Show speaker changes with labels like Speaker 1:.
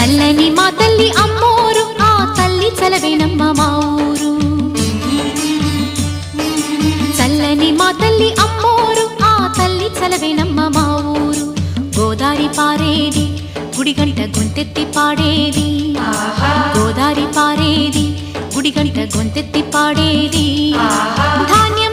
Speaker 1: చల్లని మా తల్లి అమ్మోరు, ఆ తల్లి చలవేనమ్మ మా ఊరు. చల్లని మా తల్లి అమ్మోరు, ఆ తల్లి చలవేనమ్మ మా ఊరు. గోదారి పారేది గుడిగంట గొంతెత్తి పాడేది, గోదారి పారేది గుడిగంట గొంతెత్తి పాడేది. ధాన్యం